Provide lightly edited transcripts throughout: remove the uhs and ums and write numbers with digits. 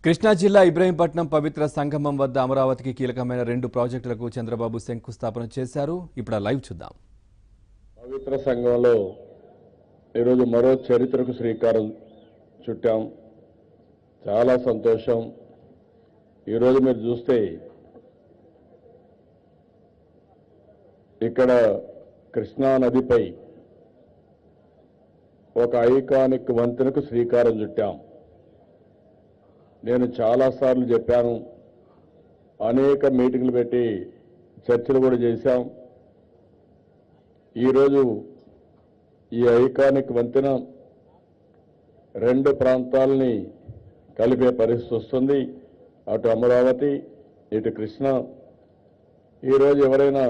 కృష్ణా జిల్లా ఇబ్రహీంపట్నం పవిత్ర సంగమం వద్ద అమరావతికి కీలకమైన 2 ప్రాజెక్టులకు చంద్రబాబు శంకుస్థాపన చేశారు. ఇప్పుడు లైవ్ చూద్దాం. పవిత్ర సంగమంలో ఈరోజు మరో చరిత్రకు శ్రీకారం చుట్టాం. చాలా సంతోషం. ఈరోజు మీరు చూస్తే ఇక్కడ కృష్ణా నదిపై ఒక ఐకానిక్ వంతెనకు శ్రీకారం చుట్టాం. నేను చాలాసార్లు చెప్పాను, అనేక మీటింగ్లు పెట్టి చర్చలు కూడా చేశాం. ఈరోజు ఈ ఐకానిక్ వంతెన 2 ప్రాంతాలని కలిపే పరిస్థితి వస్తుంది. అటు అమరావతి, ఇటు కృష్ణ. ఈరోజు ఎవరైనా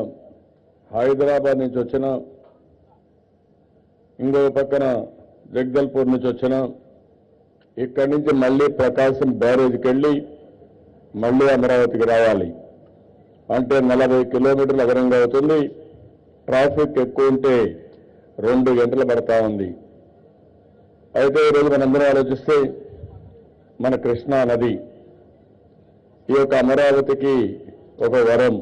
హైదరాబాద్ నుంచి వచ్చినా, ఇంకో పక్కన జగదల్పూర్ నుంచి వచ్చినా, ఇక్కడి నుంచి మళ్ళీ ప్రకాశం బ్యారేజ్కి వెళ్ళి మళ్ళీ అమరావతికి రావాలి అంటే 40 కిలోమీటర్లు అదనంగా అవుతుంది. ట్రాఫిక్ ఎక్కువ ఉంటే 2 గంటలు పడతా ఉంది. అయితే ఈరోజు మనందరం ఆలోచిస్తే మన కృష్ణా నది ఈ యొక్క అమరావతికి ఒక వరం.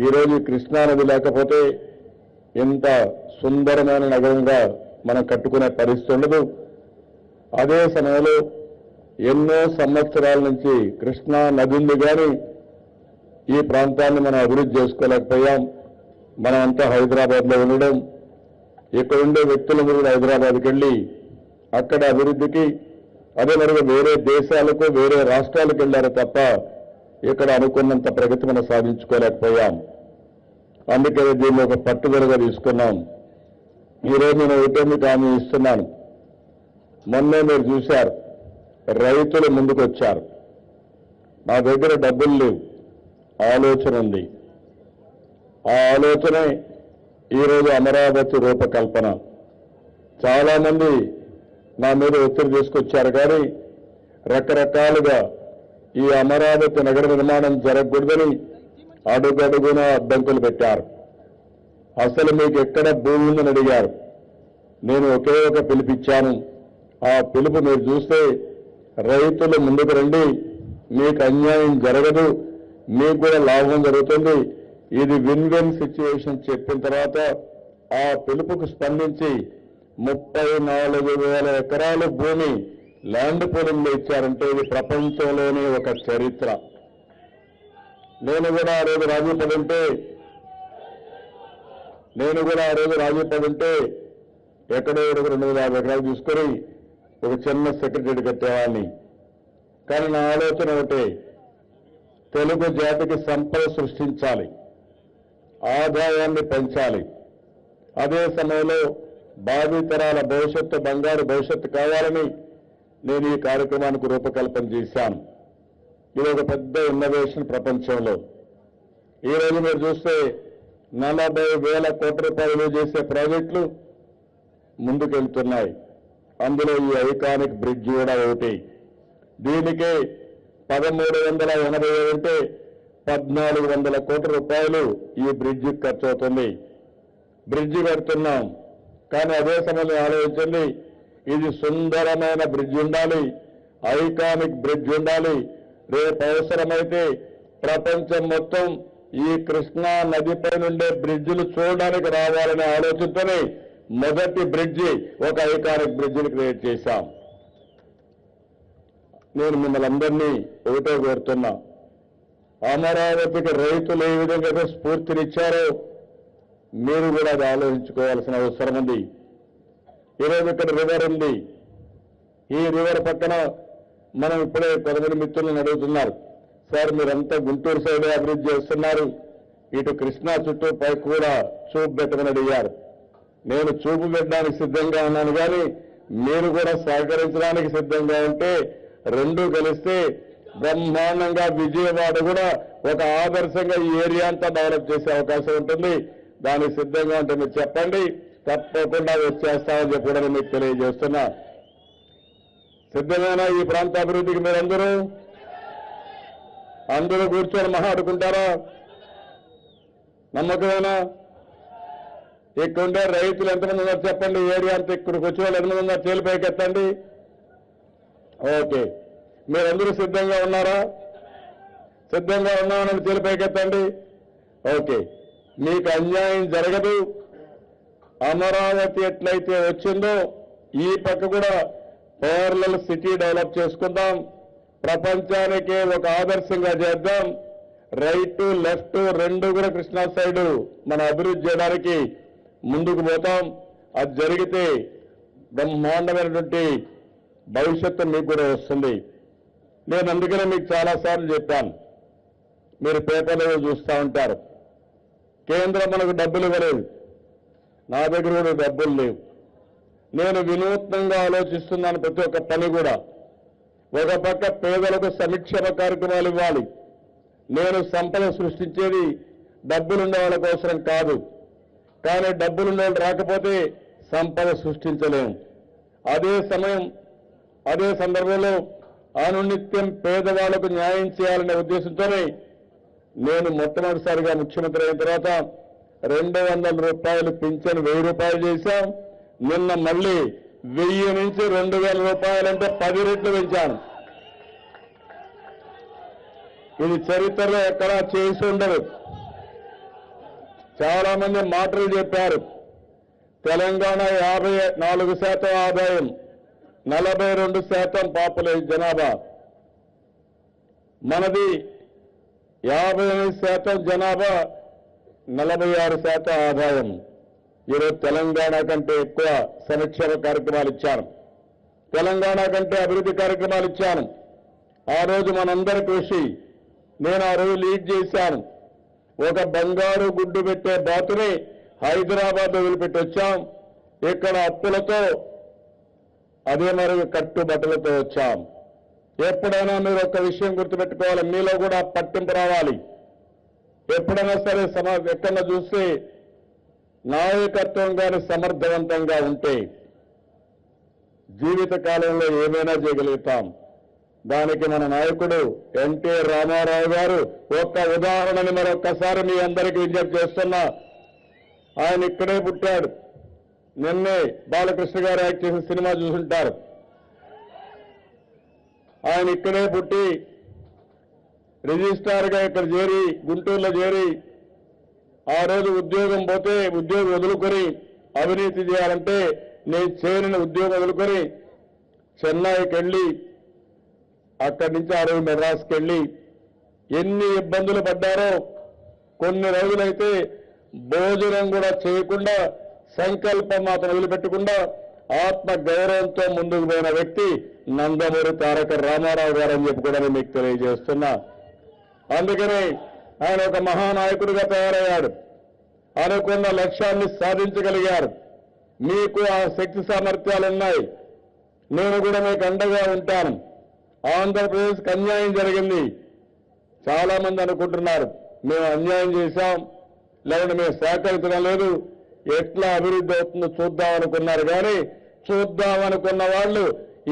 ఈరోజు కృష్ణా నది లేకపోతే ఇంత సుందరమైన నగరంగా మనం కట్టుకునే పరిస్థితి ఉండదు. అదే సమయంలో ఎన్నో సంవత్సరాల నుంచి కృష్ణా నది ఉంది కానీ ఈ ప్రాంతాన్ని మనం అభివృద్ధి చేసుకోలేకపోయాం. మనమంతా హైదరాబాద్లో ఉండడం, ఇక్కడ ఉండే వ్యక్తులందరూ కూడా హైదరాబాద్కి వెళ్ళి అక్కడ అభివృద్ధికి, అదే మరి వేరే దేశాలకు వేరే రాష్ట్రాలకు వెళ్ళారు తప్ప ఇక్కడ అనుకున్నంత ప్రగతి మనం సాధించుకోలేకపోయాం. అందుకే దీన్ని ఒక పట్టుదలగా తీసుకున్నాం. ఈరోజు నేను ఒకటే మీకు హామీ ఇస్తున్నాను. మొన్నే మీరు చూశారు, రైతులు ముందుకు వచ్చారు. నా దగ్గర డబ్బులు లేవు, ఆలోచన ఉంది. ఆ ఆలోచనే ఈరోజు అమరావతి రూపకల్పన. చాలామంది నా మీద ఒత్తిడి తీసుకొచ్చారు కానీ రకరకాలుగా ఈ అమరావతి నగర నిర్మాణం జరగకూడదని అడుగడుగున అడ్డంకులు పెట్టారు. అసలు మీకు ఎక్కడ భూమి ఉందని అడిగారు. నేను ఒకే ఒక పిలిపిచ్చాను. ఆ పిలుపు మీరు చూస్తే రైతులు ముందుకు రండి, మీకు అన్యాయం జరగదు, మీకు కూడా లాభం జరుగుతుంది, ఇది విన్ విన్ సిచ్యువేషన్ చెప్పిన తర్వాత ఆ పిలుపుకు స్పందించి 34,000 ఎకరాల భూమి ల్యాండ్ పూలింగ్ ఇచ్చారంటే ఇది ప్రపంచంలోనే ఒక చరిత్ర. నేను కూడా ఆ రోజు రాజీ పడుంటే ఎక్కడో 250 ఎకరాలు తీసుకొని ఒక చిన్న సెక్రటరీ కట్టేవాడిని. కానీ నా ఆలోచన ఒకటే, తెలుగు జాతికి సంపద సృష్టించాలి, ఆదాయాన్ని పెంచాలి, అదే సమయంలో భావితరాల భవిష్యత్తు, బంగారు భవిష్యత్తు కావాలని నేను ఈ కార్యక్రమానికి రూపకల్పన చేశాను. ఇది ఒక పెద్ద ఇన్నోవేషన్ ప్రపంచంలో. ఈరోజు మీరు చూస్తే 40,000 కోట్ల రూపాయలు చేసే ప్రాజెక్టులు ముందుకెళ్తున్నాయి. అందులో ఈ ఐకానిక్ బ్రిడ్జ్ కూడా ఒకటి. దీనికి 1387 అంటే 1400 కోట్ల రూపాయలు ఈ బ్రిడ్జికి ఖర్చు అవుతుంది. బ్రిడ్జి కడుతున్నాం కానీ అదే సమయంలో ఆలోచించండి, ఇది సుందరమైన బ్రిడ్జ్ ఉండాలి, ఐకానిక్ బ్రిడ్జ్ ఉండాలి. రేపు అవసరమైతే ప్రపంచం మొత్తం ఈ కృష్ణా నదిపై నుండే బ్రిడ్జిలు చూడడానికి రావాలనే ఆలోచనతోనే మొదటి బ్రిడ్జి ఒక ఐకానిక్ బ్రిడ్జిని క్రియేట్ చేశాం. నేను మిమ్మల్ని అందరినీ ఒకటే కోరుతున్నా, అమరావతికి రైతులు ఏ విధంగా స్ఫూర్తినిచ్చారో మీరు కూడా అది ఆలోచించుకోవాల్సిన అవసరం ఉంది. ఈరోజు ఇక్కడ రివర్ ఉంది. ఈ రివర్ పక్కన మనం ఇప్పుడే కొంతమంది మిత్రులను అడుగుతున్నారు, సార్ మీరంతా గుంటూరు సైడ్ అభివృద్ధి చేస్తున్నారు, ఇటు కృష్ణా చుట్టూ పై కూడా చూపు పెట్టమని అడిగారు. నేను చూపు పెట్టడానికి సిద్ధంగా ఉన్నాను కానీ మీరు కూడా సహకరించడానికి సిద్ధంగా ఉంటే 2 కలిస్తే బ్రహ్మాండంగా విజయవాడ కూడా ఒక ఆదర్శంగా ఈ ఏరియా అంతా డెవలప్ చేసే అవకాశం ఉంటుంది. దానికి సిద్ధంగా ఉంటే మీరు చెప్పండి, తప్పకుండా వచ్చేస్తామని చెప్పి కూడా మీకు తెలియజేస్తున్నా. సిద్ధమైన ఈ ప్రాంత అభివృద్ధికి అందరూ కూర్చొని మాట్లాడుకుంటారా? నమ్మకమేనా? ఇక్కడ ఉండే రైతులు ఎంతమంది ఉన్నారు చెప్పండి. ఏరియా అంతా ఇక్కడికి వచ్చే వాళ్ళు ఎంతమంది ఉన్నారు? చేలు పైకి ఎత్తండి. ఓకే, మీరందరూ సిద్ధంగా ఉన్నారా? సిద్ధంగా ఉన్నామని తెలిపైకెత్తండి. ఓకే, మీకు అన్యాయం జరగదు. అమరావతి ఎట్లయితే వచ్చిందో ఈ పక్క కూడా పారలల్ సిటీ డెవలప్ చేసుకుందాం. ప్రపంచానికే ఒక ఆదర్శంగా చేద్దాం. రైట్ లెఫ్ట్ రెండు కూడా కృష్ణా సైడ్ మన అభివృద్ధి చేయడానికి ముందుకు పోతాం. అది జరిగితే బ్రహ్మాండమైనటువంటి భవిష్యత్తు మీకు కూడా వస్తుంది. నేను అందుకనే మీకు చాలాసార్లు చెప్పాను, మీరు పేపర్లో చూస్తూ ఉంటారు, కేంద్రం మనకు డబ్బులు ఇవ్వలేదు, నా దగ్గర కూడా డబ్బులు లేవు. నేను వినూత్నంగా ఆలోచిస్తున్నాను ప్రతి ఒక్క పని కూడా. ఒక పక్క పేదలకు సంక్షేమ కార్యక్రమాలు ఇవ్వాలి. నేను సంపద సృష్టించేది డబ్బులుండే వాళ్ళ కోసం కాదు, కానీ డబ్బులుండే వాళ్ళు రాకపోతే సంపద సృష్టించలేము. అదే సందర్భంలో అనునిత్యం పేదవాళ్లకు న్యాయం చేయాలనే ఉద్దేశంతోనే నేను మొట్టమొదటిసారిగా ముఖ్యమంత్రి అయిన తర్వాత 200 రూపాయలు పింఛన్ 1000 రూపాయలు చేశాం. నిన్న మళ్ళీ 1000 నుంచి 2000 రూపాయలంటే 10 రెట్లు పెంచాను. ఇది చరిత్రలో ఎక్కడా చేసి ఉండదు. చాలా మంది మాటలు చెప్పారు. తెలంగాణ 54% ఆదాయం, 42% పాపులేషన్ జనాభా, మనది 58% జనాభా, 46% ఆదాయం. ఈరోజు తెలంగాణ కంటే ఎక్కువ సంక్షేమ కార్యక్రమాలు ఇచ్చాను, తెలంగాణ కంటే అభివృద్ధి కార్యక్రమాలు ఇచ్చాను. ఆ రోజు మనందరి కృషి, నేను ఆ రోజు లీడ్ చేశాను. ఒక బంగారు గుడ్డు పెట్టే బాతుని హైదరాబాద్ వదిలిపెట్టి వచ్చాం. ఇక్కడ అప్పులతో, అదే మరి కట్టుబట్టలతో వచ్చాం. ఎప్పుడైనా మీరు ఒక విషయం గుర్తుపెట్టుకోవాలి, మీలో కూడా పట్టింపు రావాలి. ఎప్పుడైనా సరే ఎక్కడన్నా చూస్తే నాయకత్వం కానీ సమర్థవంతంగా ఉంటే జీవిత కాలంలో ఏమైనా చేయగలుగుతాం. దానికి మన నాయకుడు ఎన్టీ రామారావు గారు ఒక్క ఉదాహరణని మరొక్కసారి మీ అందరికీ విజ్ఞప్తి చేస్తున్నా. ఆయన ఇక్కడే పుట్టాడు. నిన్నే బాలకృష్ణ గారు యాక్ట్ చేసిన సినిమా చూసుంటారు. ఆయన ఇక్కడే పుట్టి రిజిస్ట్రార్గా ఇక్కడ చేరి, గుంటూరులో చేరి, ఆ రోజు ఉద్యోగం పోతే ఉద్యోగం వదులుకొని అవినీతి చేయాలంటే నేను చేయని ఉద్యోగం వదులుకొని చెన్నైకి వెళ్ళి, అక్కడి నుంచి ఆ రోజు మెడ్రాస్కి వెళ్ళి ఎన్ని ఇబ్బందులు పడ్డారో. కొన్ని రోజులైతే భోజనం కూడా చేయకుండా, సంకల్పం మాత్రం వదిలిపెట్టకుండా ఆత్మ గౌరవంతో ముందుకు పోయిన వ్యక్తి నందమూరి తారక రామారావు గారు అని చెప్పి కూడా నేను మీకు తెలియజేస్తున్నా. అందుకనే ఆయన ఒక మహానాయకుడిగా తయారయ్యాడు. అనుకున్న లక్ష్యాన్ని సాధించగలిగారు. మీకు ఆ శక్తి సామర్థ్యాలు ఉన్నాయి. నేను కూడా మీకు అండగా ఉంటాను. ఆంధ్రప్రదేశ్కి అన్యాయం జరిగింది. చాలా మంది అనుకుంటున్నారు మేము అన్యాయం చేశాం, లేకుంటే మేము సహకరించడం లేదు, ఎట్లా అభివృద్ధి అవుతుందో చూద్దాం అనుకున్నారు. కానీ చూద్దామనుకున్న వాళ్ళు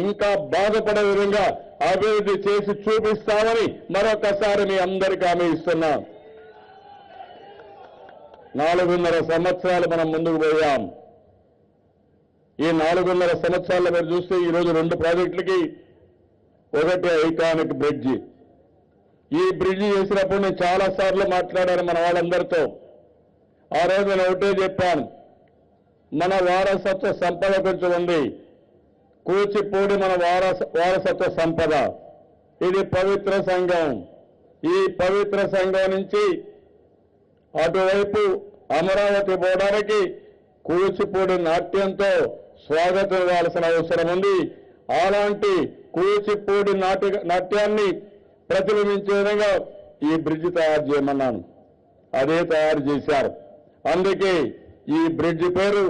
ఇంకా బాధపడే విధంగా అభివృద్ధి చేసి చూపిస్తామని మరొకసారి మీ అందరికీ హామీ ఇస్తున్నాం. 4.5 సంవత్సరాలు మనం ముందుకు పోయాం. ఈ 4.5 సంవత్సరాల్లో మీరు చూస్తే ఈరోజు 2 ప్రాజెక్టులకి, ఒకటి ఐకానిక్ బ్రిడ్జి. ఈ బ్రిడ్జి చేసినప్పుడు నేను చాలాసార్లు మాట్లాడాను మన వాళ్ళందరితో. ఆ రోజు నేను ఒకటే చెప్పాను, మన వారసత్వ సంపద కొంచెం ఉంది. కూచిపూడి మన వారసత్వ సంపద. ఇది పవిత్ర సంఘం. ఈ పవిత్ర సంఘం నుంచి అటువైపు అమరావతి పోవడానికి కూచిపూడి నాట్యంతో స్వాగతం ఇవ్వాల్సిన అవసరం ఉంది. అలాంటి కూచిపూడి నాట్యాన్ని ప్రతిబింబించే విధంగా ఈ బ్రిడ్జి తయారు చేయమన్నాను. అదే తయారు చేశారు. అందుకే ఈ బ్రిడ్జి పేరు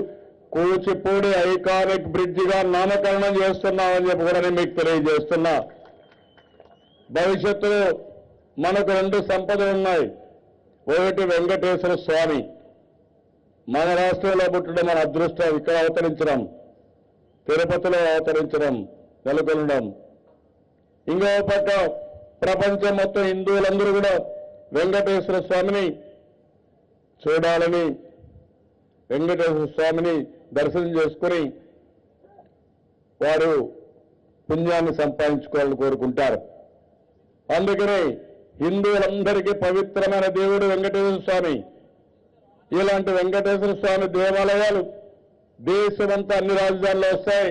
కూచిపూడి ఐకానిక్ బ్రిడ్జిగా నామకరణం చేస్తున్నామని చెప్పి కూడా నేను మీకు తెలియజేస్తున్నా. భవిష్యత్తులో మనకు 2 సంపదలు ఉన్నాయి. ఒకటి వెంకటేశ్వర స్వామి. మన రాష్ట్రంలో పుట్టడం మన అదృష్టం. ఇక్కడ అవతరించడం, తిరుపతిలో అవతరించడం, నెలకొనడం. ఇంకో పక్క ప్రపంచం మొత్తం హిందువులందరూ కూడా వెంకటేశ్వర స్వామిని చూడాలని, వెంకటేశ్వర స్వామిని దర్శనం చేసుకుని వారు పుణ్యాన్ని సంపాదించుకోవాలని కోరుకుంటారు. అందుకని హిందువులందరికీ పవిత్రమైన దేవుడు వెంకటేశ్వర స్వామి. ఇలాంటి వెంకటేశ్వర స్వామి దేవాలయాలు దేశమంతా అన్ని రాజధానుల్లో వస్తాయి,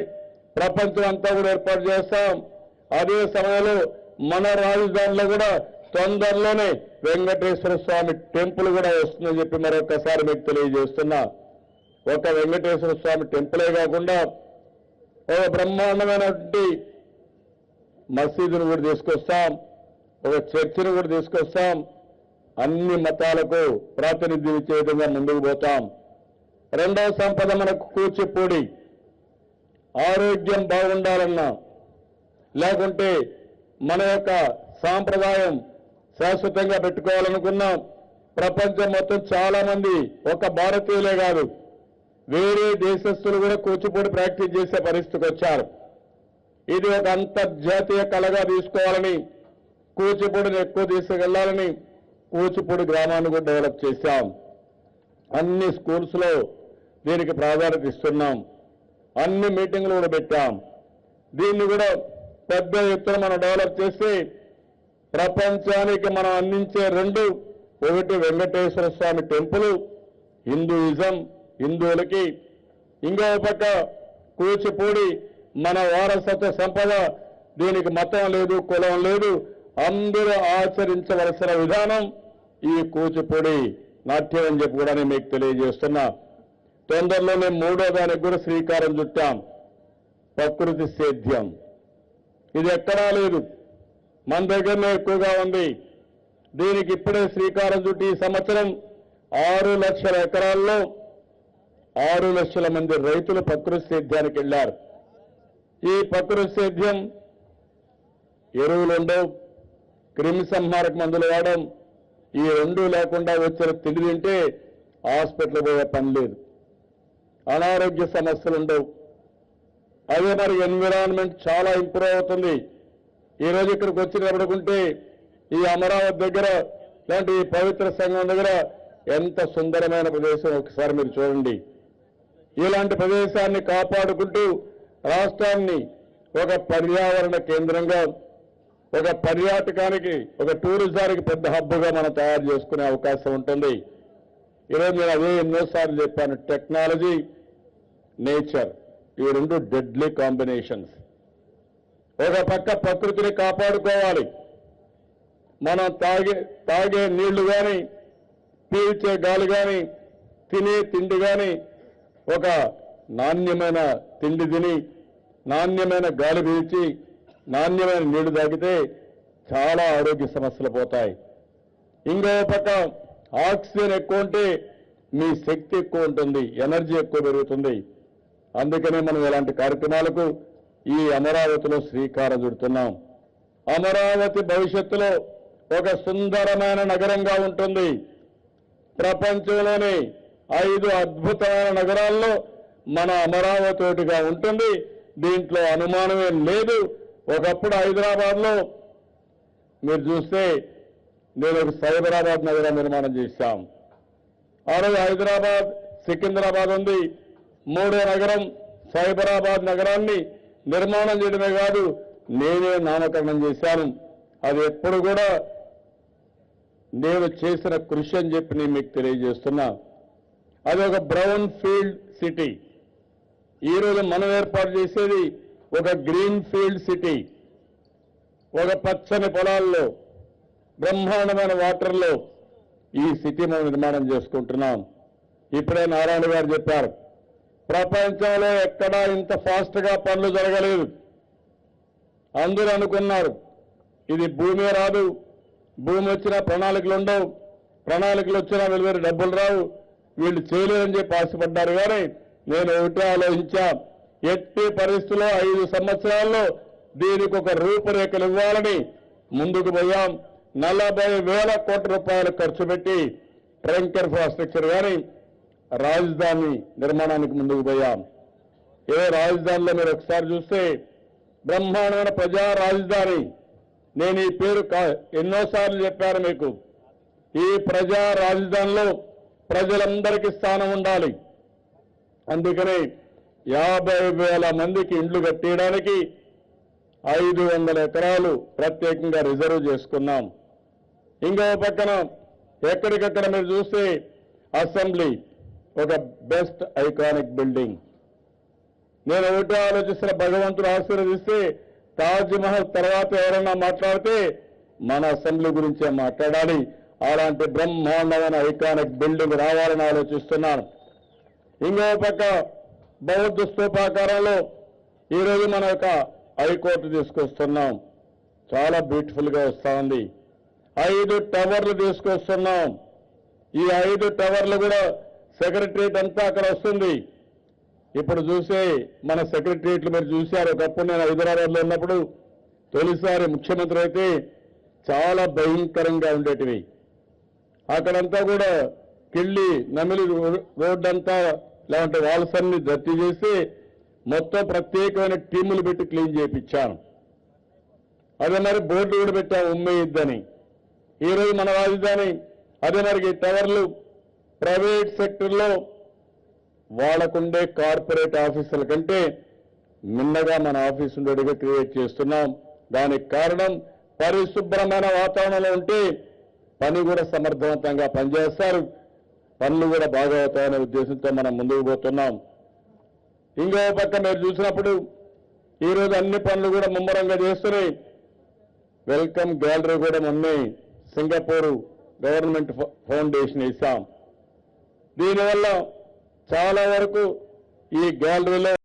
ప్రపంచం అంతా కూడా ఏర్పాటు చేస్తాం. అదే సమయంలో మన రాజధానిలో కూడా తొందరలోనే వెంకటేశ్వర స్వామి టెంపుల్ కూడా వస్తుందని చెప్పి మరొకసారి మీకు తెలియజేస్తున్నా. ఒక వెంకటేశ్వర స్వామి టెంపులే కాకుండా ఒక బ్రహ్మాండమైనటువంటి మసీదును కూడా తీసుకొస్తాం, ఒక చర్చిని కూడా తీసుకొస్తాం. అన్ని మతాలకు ప్రాతినిధ్యం ఇచ్చే విధంగా ముందుకు పోతాం. రెండవ సంపద మనకు కూచిపూడి. ఆరోగ్యం బాగుండాలన్నా, లేకుంటే మన యొక్క సాంప్రదాయం శాశ్వతంగా పెట్టుకోవాలనుకున్నాం. ప్రపంచం మొత్తం చాలా మంది, ఒక భారతీయులే కాదు వేరే దేశస్తులు కూడా కూచిపూడి ప్రాక్టీస్ చేసే పరిస్థితికి వచ్చారు. ఇది ఒక అంతర్జాతీయ కళగా తీసుకోవాలని, కూచిపూడిని ఎక్కువ తీసుకెళ్లాలని కూచిపూడి గ్రామాన్ని కూడా డెవలప్ చేశాం. అన్ని స్కూల్స్ లో దీనికి ప్రాధాన్యత ఇస్తున్నాం. అన్ని మీటింగ్లు కూడా పెట్టాం. దీన్ని కూడా పెద్ద ఎత్తున మనం డెవలప్ చేసి ప్రపంచానికి మనం అందించే రెండు, ఒకటి వెంకటేశ్వర స్వామి టెంపుల్ హిందూయిజం, హిందువులకి, ఇంకో పక్క కూచిపూడి మన వారసత్వ సంపద. దీనికి మతం లేదు, కులం లేదు, అందరూ ఆచరించవలసిన విధానం ఈ కూచిపూడి నాట్యం అని చెప్పి కూడా నేను మీకు తెలియజేస్తున్నా. తొందరలోనే మూడో దానికి కూడా శ్రీకారం చుట్టాం, ప్రకృతి సేద్యం. ఇది ఎక్కడా లేదు, మన దగ్గరనే ఎక్కువగా ఉంది. దీనికి ఇప్పుడే శ్రీకారం చుట్టి ఈ సంవత్సరం 6 లక్షల ఎకరాల్లో 6 లక్షల మంది రైతులు ప్రకృతి సేద్యానికి వెళ్లారు. ఈ ప్రకృతి సేద్యం ఎరువులు ఉండవు, క్రిమి సంహారక మందులు వాడడం, ఈ రెండు లేకుండా వచ్చిన తిండి తింటే హాస్పిటల్ పోయే పని లేదు, అనారోగ్య సమస్యలు ఉండవు. అదే మరి ఎన్విరాన్మెంట్ చాలా ఇంప్రూవ్ అవుతుంది. ఈ రోజు ఇక్కడికి వచ్చి నిలబడుకుంటే ఈ అమరావతి దగ్గర లాంటి ఈ పవిత్ర సంఘం దగ్గర ఎంత సుందరమైన ప్రదేశం ఒకసారి మీరు చూడండి. ఇలాంటి ప్రదేశాన్ని కాపాడుకుంటూ రాష్ట్రాన్ని ఒక పర్యావరణ కేంద్రంగా, ఒక పర్యాటకానికి, ఒక టూరిజానికి పెద్ద హబ్బుగా మనం తయారు చేసుకునే అవకాశం ఉంటుంది. ఈరోజు నేను అదే ఎన్నోసార్లు చెప్పాను, టెక్నాలజీ, నేచర్, ఈ రెండు డెడ్లీ కాంబినేషన్స్. ఒక పక్క ప్రకృతిని కాపాడుకోవాలి. మనం తాగే నీళ్లు కానీ, పీల్చే గాలి కానీ, తినే తిండి కానీ ఒక నాణ్యమైన తిండి తిని, నాణ్యమైన గాలి పీల్చి, నాణ్యమైన నీళ్లు తాగితే చాలా ఆరోగ్య సమస్యలు పోతాయి. ఇంకో పక్క ఆక్సిజన్ ఎక్కువ ఉంటే మీ శక్తి ఎక్కువ ఉంటుంది, ఎనర్జీ ఎక్కువ పెరుగుతుంది. అందుకనే మనం ఇలాంటి కార్యక్రమాలకు ఈ అమరావతిలో శ్రీకారం చుడుతున్నాం. అమరావతి భవిష్యత్తులో ఒక సుందరమైన నగరంగా ఉంటుంది. ప్రపంచంలోని 5 అద్భుతమైన నగరాల్లో మన అమరావతి ఒకటిగా ఉంటుంది. దీంట్లో అనుమానమే లేదు. ఒకప్పుడు హైదరాబాద్లో మీరు చూస్తే నేను ఒక సైబరాబాద్ నగరం నిర్మాణం చేశాం. ఆ రోజు హైదరాబాద్, సికింద్రాబాద్ ఉంది. మూడో నగరం సైబరాబాద్ నగరాన్ని నిర్మాణం చేయడమే కాదు, నేనే నామకరణం చేశాను. అది ఎప్పుడు కూడా నేను చేసిన కృషి అని చెప్పి నేను మీకు తెలియజేస్తున్నా. అది ఒక బ్రౌన్ ఫీల్డ్ సిటీ. ఈరోజు మనం ఏర్పాటు చేసేది ఒక గ్రీన్ ఫీల్డ్ సిటీ. ఒక పచ్చని పొలాల్లో, బ్రహ్మాండమైన వాటర్లో ఈ సిటీ మనం నిర్మాణం చేసుకుంటున్నాం. ఇప్పుడే నారాయణ గారు చెప్పారు, ప్రపంచంలో ఎక్కడా ఇంత ఫాస్ట్గా పనులు జరగలేదు. అందరూ అనుకున్నారు ఇది భూమి రాదు, భూమి వచ్చినా ప్రణాళికలు ఉండవు, ప్రణాళికలు వచ్చినా వీళ్ళు డబ్బులు రావు, వీళ్ళు చేయలేదని చెప్పి ఆశపడ్డారు. కానీ నేను ఒకటే ఆలోచించా, ఎట్టి పరిస్థితుల్లో 5 సంవత్సరాల్లో దీనికి ఒక రూపురేఖలు ఇవ్వాలని ముందుకు పోయాం. 40,000 కోట్ల రూపాయలు ఖర్చు పెట్టి ట్రంక్ ఇన్ఫ్రాస్ట్రక్చర్ కానీ రాజధాని నిర్మాణానికి ముందుకు పోయాం. ఏ రాజధానిలో మీరు ఒకసారి చూస్తే బ్రహ్మాండమైన ప్రజా రాజధాని. నేను ఈ పేరు ఎన్నోసార్లు చెప్పాను మీకు. ఈ ప్రజా రాజధానిలో ప్రజలందరికీ స్థానం ఉండాలి. అందుకని 50,000 మందికి ఇండ్లు కట్టేయడానికి 500 ఎకరాలు ప్రత్యేకంగా రిజర్వ్ చేసుకున్నాం. ఇంకో పక్కన ఎక్కడికక్కడ మీరు చూస్తే అసెంబ్లీ ఒక బెస్ట్ ఐకానిక్ బిల్డింగ్. నేను ఒకటి ఆలోచిస్తున్న, భగవంతుడు ఆశీర్వదిస్తే తాజ్ మహల్ తర్వాత ఎవరైనా మాట్లాడితే మన అసెంబ్లీ గురించే మాట్లాడాలి. అలాంటి బ్రహ్మాండమైన ఐకానిక్ బిల్డింగ్ రావాలని ఆలోచిస్తున్నాను. ఇంకో పక్క బౌద్ధ స్తూపాకారంలో ఈరోజు మన యొక్క హైకోర్టు తీసుకొస్తున్నాం. చాలా బ్యూటిఫుల్ గా వస్తా ఉంది. 5 టవర్లు తీసుకొస్తున్నాం. ఈ 5 టవర్లు కూడా సెక్రటరియట్ అంతా అక్కడ వస్తుంది. ఇప్పుడు చూసే మన సెక్రటరియట్లు మీరు చూశారు. ఒకప్పుడు నేను హైదరాబాద్లో ఉన్నప్పుడు తొలిసారి ముఖ్యమంత్రి అయితే చాలా భయంకరంగా ఉండేటివి. అక్కడంతా కూడా కిళ్ళి నమిలి రోడ్డంతా లేదంటే వాల్స్ అన్ని దత్తి చేసి మొత్తం ప్రత్యేకమైన టీములు పెట్టి క్లీన్ చేయించాను. అదే మరి బోర్డు కూడా పెట్టాము ఉమ్మేయిద్దని. ఈరోజు మన రాజధాని అదే మరి టవర్లు ప్రైవేట్ సెక్టర్లో వాళ్ళకుండే కార్పొరేట్ ఆఫీసుల కంటే మిన్నగా మన ఆఫీసు ఉండేట్టుగా క్రియేట్ చేస్తున్నాం. దానికి కారణం పరిశుభ్రమైన వాతావరణంలో ఉంటే పని కూడా సమర్థవంతంగా పనిచేస్తారు, పనులు కూడా బాగా అవుతాయనే ఉద్దేశంతో మనం ముందుకు పోతున్నాం. ఇంకో పక్క మీరు చూసినప్పుడు ఈరోజు అన్ని పనులు కూడా ముమ్మరంగా చేస్తున్నాయి. వెల్కమ్ గ్యాలరీ కూడా మొన్నే సింగపూర్ గవర్నమెంట్ ఫౌండేషన్ ఇస్తాం. దీనివల్ల చాలా వరకు ఈ గ్యాలరీలో